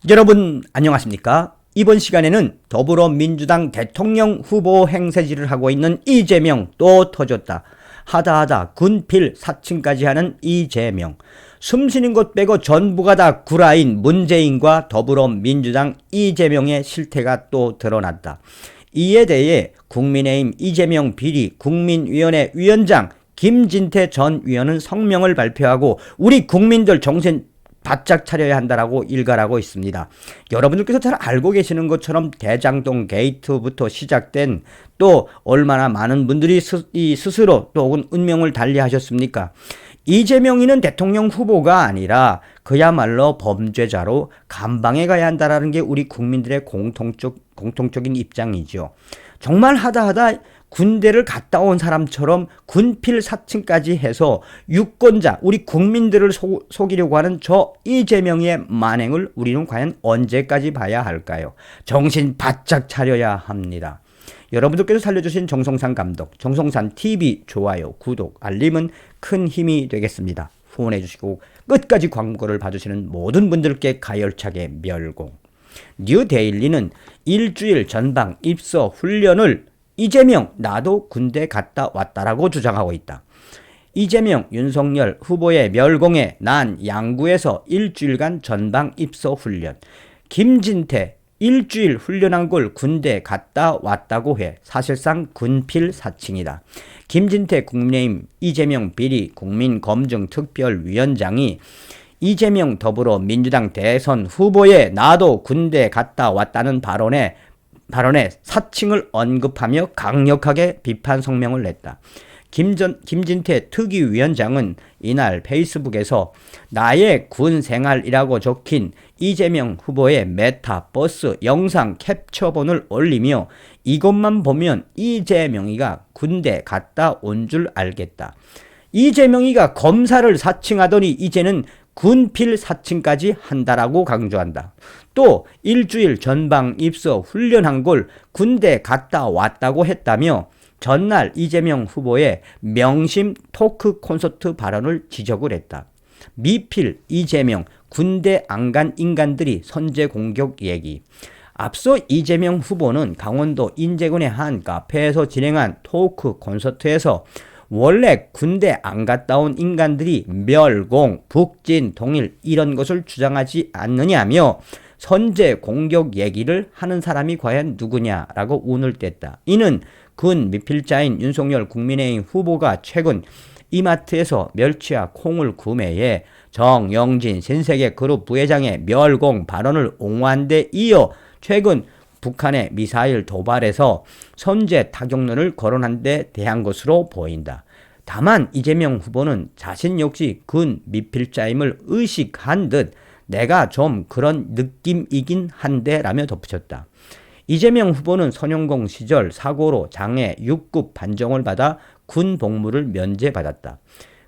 여러분 안녕하십니까? 이번 시간에는 더불어민주당 대통령 후보 행세질을 하고 있는 이재명 또 터졌다. 하다하다 군필 사칭까지 하는 이재명. 숨쉬는 것 빼고 전부가 다 구라인 문재인과 더불어민주당 이재명의 실태가 또 드러났다. 이에 대해 국민의힘 이재명 비리 국민위원회 위원장 김진태 전 위원은 성명을 발표하고 우리 국민들 정신 바짝 차려야 한다라고 일갈하고 있습니다. 여러분들께서 잘 알고 계시는 것처럼 대장동 게이트부터 시작된 또 얼마나 많은 분들이 스스로 또 혹은 운명을 달리하셨습니까? 이재명이는 대통령 후보가 아니라 그야말로 범죄자로 감방에 가야 한다라는 게 우리 국민들의 공통적인 입장이죠. 정말 하다하다 군대를 갔다 온 사람처럼 군필 사칭까지 해서 유권자, 우리 국민들을 속이려고 하는 저 이재명의 만행을 우리는 과연 언제까지 봐야 할까요? 정신 바짝 차려야 합니다. 여러분들께서 살려주신 정성산 감독, 정성산 TV 좋아요, 구독, 알림은 큰 힘이 되겠습니다. 후원해 주시고 끝까지 광고를 봐주시는 모든 분들께 가열차게 멸공. 뉴데일리는 일주일 전방 입소 훈련을 이재명 나도 군대 갔다 왔다라고 주장하고 있다. 이재명, 윤석열 후보의 멸공에 난 양구에서 일주일간 전방 입소 훈련. 김진태 일주일 훈련한 걸 군대 갔다 왔다고 해 사실상 군필 사칭이다. 김진태 국민의힘 이재명 비리 국민검증특별위원장이 이재명 더불어민주당 대선 후보의 나도 군대 갔다 왔다는 발언에 사칭을 언급하며 강력하게 비판 성명을 냈다. 김진태 특위위원장은 이날 페이스북에서 나의 군 생활이라고 적힌 이재명 후보의 메타버스 영상 캡처본을 올리며 이것만 보면 이재명이가 군대 갔다 온 줄 알겠다. 이재명이가 검사를 사칭하더니 이제는 군필 사칭까지 한다라고 강조한다. 또 일주일 전방 입소 훈련한 걸 군대 갔다 왔다고 했다며 전날 이재명 후보의 명심 토크 콘서트 발언을 지적을 했다. 미필 이재명 군대 안 간 인간들이 선제 공격 얘기. 앞서 이재명 후보는 강원도 인제군의 한 카페에서 진행한 토크 콘서트에서 원래 군대 안 갔다 온 인간들이 멸공, 북진, 동일 이런 것을 주장하지 않느냐며 선제 공격 얘기를 하는 사람이 과연 누구냐라고 운을 뗐다. 이는 군 미필자인 윤석열 국민의힘 후보가 최근 이마트에서 멸치와 콩을 구매해 정영진 신세계 그룹 부회장의 멸공 발언을 옹호한 데 이어 최근 북한의 미사일 도발에서 선제 타격론을 거론한 데 대한 것으로 보인다. 다만 이재명 후보는 자신 역시 군 미필자임을 의식한 듯 내가 좀 그런 느낌이긴 한데 라며 덧붙였다. 이재명 후보는 선용공 시절 사고로 장애 6급 판정을 받아 군 복무를 면제받았다.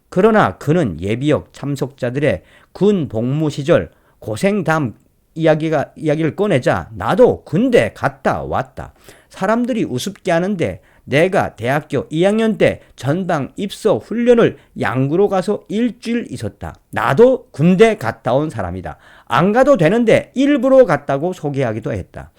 그러나 그는 예비역 참석자들의 군 복무 시절 고생담 이야기를 꺼내자 나도 군대 갔다 왔다. 사람들이 우습게 하는데 내가 대학교 2학년 때 전방 입소 훈련을 양구로 가서 일주일 있었다. 나도 군대 갔다 온 사람이다. 안 가도 되는데 일부러 갔다고 소개하기도 했다.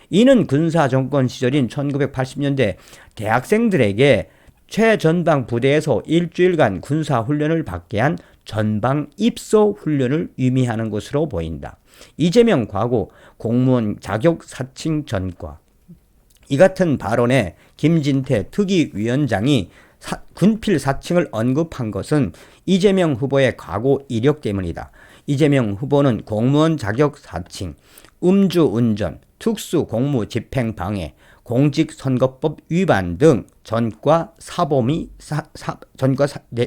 이는 군사정권 시절인 1980년대 대학생들에게 최전방 부대에서 일주일간 군사훈련을 받게 한 전방 입소 훈련을 의미하는 것으로 보인다. 이재명 과거 공무원 자격 사칭 전과. 이 같은 발언에 김진태 특위위원장이 군필 사칭을 언급한 것은 이재명 후보의 과거 이력 때문이다. 이재명 후보는 공무원 자격 사칭, 음주운전, 특수공무 집행방해, 공직선거법 위반 등 전과 사범이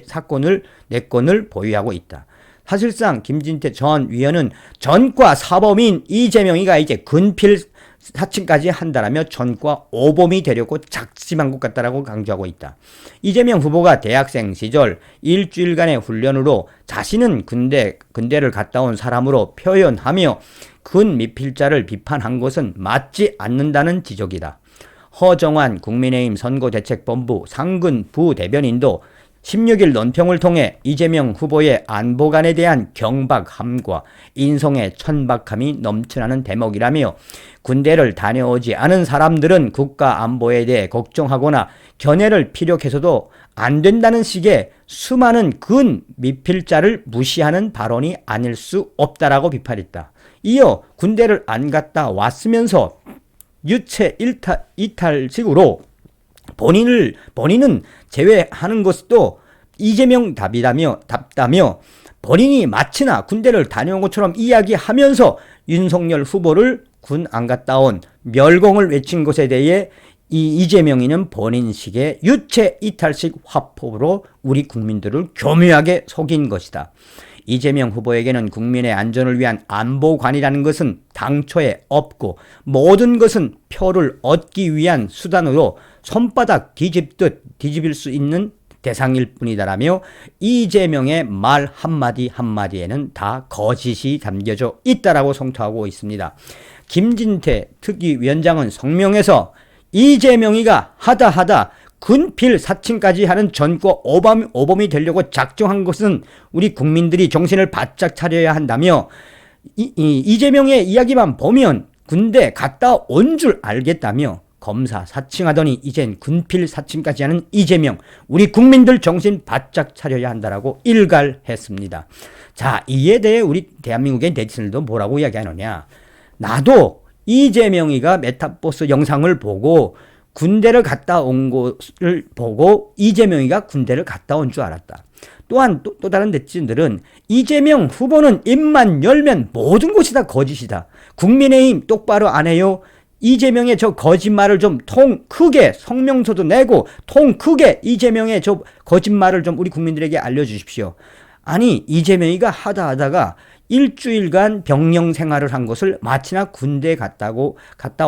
사건을 4건을 보유하고 있다. 사실상 김진태 전 위원은 전과 사범인 이재명이가 이제 군필 사칭까지 한다라며 전과 5범이 되려고 작심한 것 같다라고 강조하고 있다. 이재명 후보가 대학생 시절 일주일간의 훈련으로 자신은 군대를 갔다 온 사람으로 표현하며 군 미필자를 비판한 것은 맞지 않는다는 지적이다. 허정환 국민의힘 선거대책본부 상근 부대변인도 16일 논평을 통해 이재명 후보의 안보관에 대한 경박함과 인성의 천박함이 넘쳐나는 대목이라며 군대를 다녀오지 않은 사람들은 국가 안보에 대해 걱정하거나 견해를 피력해서도 안 된다는 식의 수많은 근 미필자를 무시하는 발언이 아닐 수 없다라고 비판했다. 이어 군대를 안 갔다 왔으면서 유체 이탈식으로 본인은 제외하는 것도 이재명 답다며 본인이 마치나 군대를 다녀온 것처럼 이야기하면서 윤석열 후보를 군 안 갔다 온 멸공을 외친 것에 대해 이재명이는 본인식의 유체 이탈식 화법으로 우리 국민들을 교묘하게 속인 것이다. 이재명 후보에게는 국민의 안전을 위한 안보관이라는 것은 당초에 없고 모든 것은 표를 얻기 위한 수단으로 손바닥 뒤집듯 뒤집일 수 있는 대상일 뿐이다라며 이재명의 말 한마디 한마디에는 다 거짓이 담겨져 있다라고 성토하고 있습니다. 김진태 특위위원장은 성명에서 이재명이가 하다 군필 사칭까지 하는 전과 오범이 되려고 작정한 것은 우리 국민들이 정신을 바짝 차려야 한다며 이재명의 이야기만 보면 군대 갔다 온 줄 알겠다며 검사 사칭하더니 이젠 군필 사칭까지 하는 이재명, 우리 국민들 정신 바짝 차려야 한다라고 일갈했습니다. 자, 이에 대해 우리 대한민국의 네티즌들도 뭐라고 이야기하느냐. 나도 이재명이가 메타버스 영상을 보고 군대를 갔다 온 것을 보고 이재명이가 군대를 갔다 온 줄 알았다. 또한 또 다른 네티즌들은 이재명 후보는 입만 열면 모든 것이 다 거짓이다. 국민의힘 똑바로 안 해요. 이재명의 저 거짓말을 좀 통 크게 성명서도 내고 통 크게 이재명의 저 거짓말을 좀 우리 국민들에게 알려주십시오. 아니 이재명이가 하다가 일주일간 병영 생활을 한 것을 마치나 군대에 갔다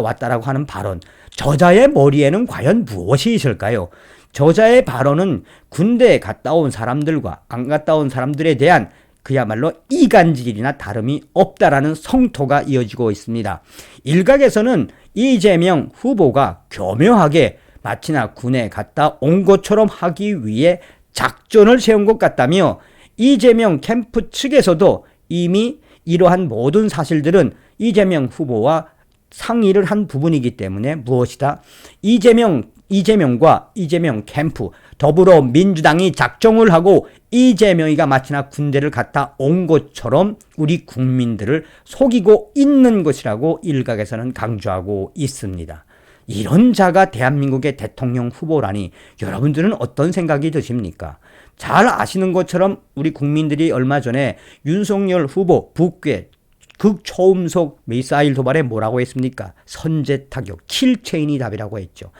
왔다라고 하는 발언. 저자의 머리에는 과연 무엇이 있을까요? 저자의 발언은 군대에 갔다 온 사람들과 안 갔다 온 사람들에 대한 그야말로 이간질이나 다름이 없다라는 성토가 이어지고 있습니다. 일각에서는 이재명 후보가 교묘하게 마치나 군에 갔다 온 것처럼 하기 위해 작전을 세운 것 같다며 이재명 캠프 측에서도 이미 이러한 모든 사실들은 이재명 후보와 상의를 한 부분이기 때문에 무엇이다? 이재명과 이재명 캠프, 더불어민주당이 작정을 하고 이재명이가 마치나 군대를 갔다 온 것처럼 우리 국민들을 속이고 있는 것이라고 일각에서는 강조하고 있습니다. 이런 자가 대한민국의 대통령 후보라니 여러분들은 어떤 생각이 드십니까? 잘 아시는 것처럼 우리 국민들이 얼마 전에 윤석열 후보 북괴 극초음속 미사일 도발에 뭐라고 했습니까? 선제 타격, 킬체인이 답이라고 했죠.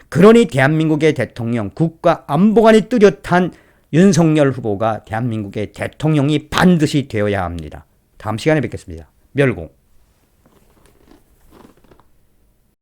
그러니 대한민국의 대통령, 국가 안보관이 뚜렷한 윤석열 후보가 대한민국의 대통령이 반드시 되어야 합니다. 다음 시간에 뵙겠습니다. 멸공.